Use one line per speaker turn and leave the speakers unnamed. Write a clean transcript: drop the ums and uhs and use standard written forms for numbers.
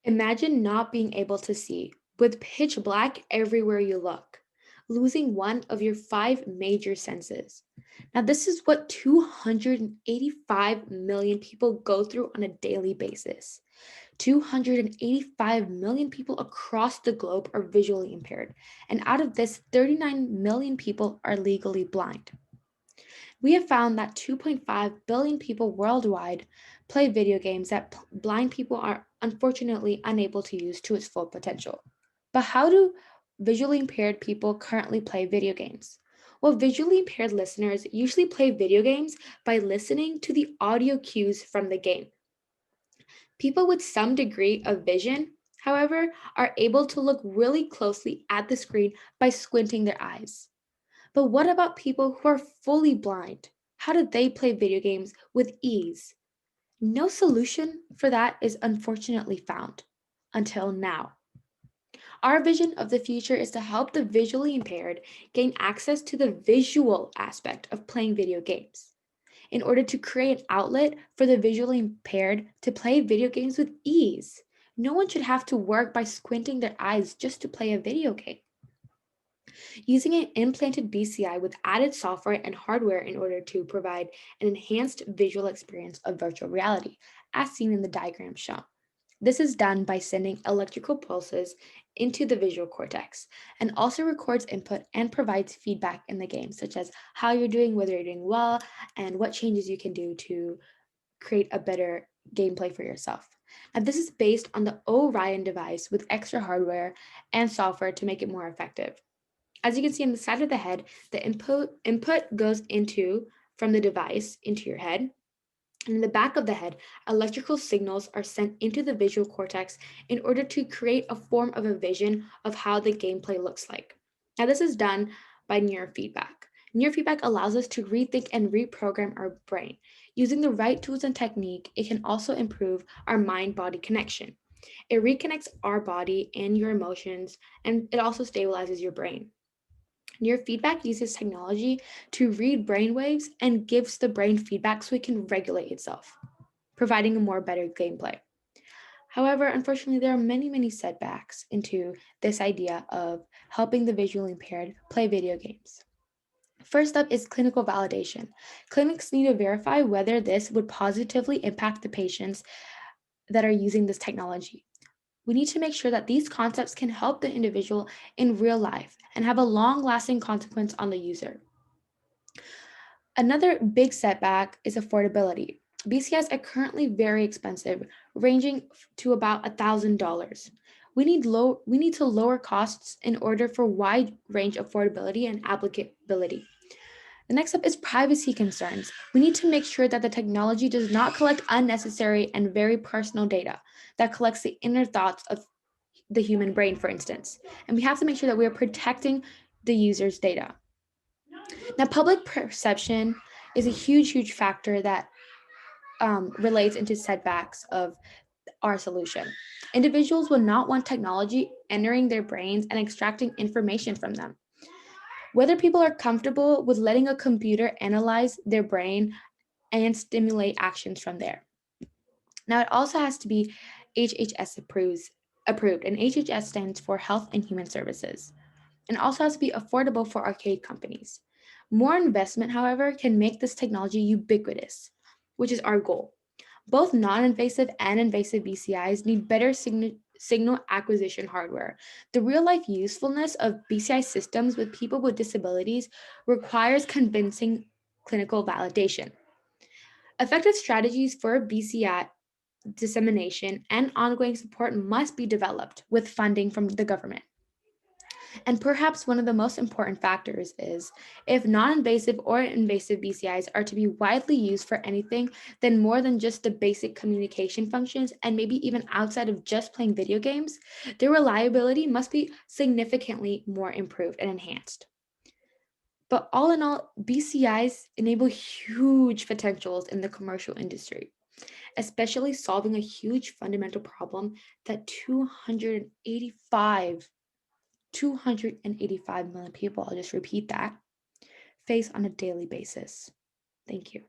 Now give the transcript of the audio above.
Imagine not being able to see, with pitch black everywhere you look, losing one of your five major senses. Now, this is what 285 million people go through on a daily basis. 285 million people across the globe are visually impaired, and out of this, 39 million people are legally blind. We have found that 2.5 billion people worldwide play video games that blind people are unfortunately unable to use to its full potential. But how do visually impaired people currently play video games? Well, visually impaired listeners usually play video games by listening to the audio cues from the game. People with some degree of vision, however, are able to look really closely at the screen by squinting their eyes. But what about people who are fully blind? How do they play video games with ease? No solution for that is unfortunately found until now. Our vision of the future is to help the visually impaired gain access to the visual aspect of playing video games in order to create an outlet for the visually impaired to play video games with ease. No one should have to work by squinting their eyes just to play a video game. Using an implanted BCI with added software and hardware in order to provide an enhanced visual experience of virtual reality, as seen in the diagram shown. This is done by sending electrical pulses into the visual cortex and also records input and provides feedback in the game, such as how you're doing, whether you're doing well, and what changes you can do to create a better gameplay for yourself. Now, this is based on the Orion device with extra hardware and software to make it more effective. As you can see on the side of the head, the input goes into from the device into your head. And in the back of the head, electrical signals are sent into the visual cortex in order to create a form of a vision of how the gameplay looks like. Now, this is done by neurofeedback. Neurofeedback allows us to rethink and reprogram our brain. Using the right tools and technique, it can also improve our mind body connection. It reconnects our body and your emotions, and it also stabilizes your brain. Neurofeedback uses technology to read brainwaves and gives the brain feedback so it can regulate itself, providing a more better gameplay. However, unfortunately, there are many setbacks into this idea of helping the visually impaired play video games. First up is clinical validation. Clinics need to verify whether this would positively impact the patients that are using this technology. We need to make sure that these concepts can help the individual in real life and have a long lasting consequence on the user. Another big setback is affordability. BCIs are currently very expensive, ranging to about $1,000. We need to lower costs in order for wide range affordability and applicability. The next up is privacy concerns. We need to make sure that the technology does not collect unnecessary and very personal data that collects the inner thoughts of the human brain, for instance. And we have to make sure that we are protecting the user's data. Now, public perception is a huge factor that relates into setbacks of our solution. Individuals will not want technology entering their brains and extracting information from them. Whether people are comfortable with letting a computer analyze their brain and stimulate actions from there. Now, it also has to be approved, and HHS stands for Health and Human Services, and also has to be affordable for arcade companies. More investment, however, can make this technology ubiquitous, which is our goal. Both non invasive and invasive BCIs need better signal acquisition hardware. The real life usefulness of BCI systems with people with disabilities requires convincing clinical validation. Effective strategies for BCI dissemination and ongoing support must be developed with funding from the government. And perhaps one of the most important factors is if non invasive or invasive BCIs are to be widely used for anything, then more than just the basic communication functions, and maybe even outside of just playing video games, their reliability must be significantly more improved and enhanced. But all in all, BCIs enable huge potentials in the commercial industry, especially solving a huge fundamental problem that 285 million people, I'll just repeat that, face on a daily basis. Thank you.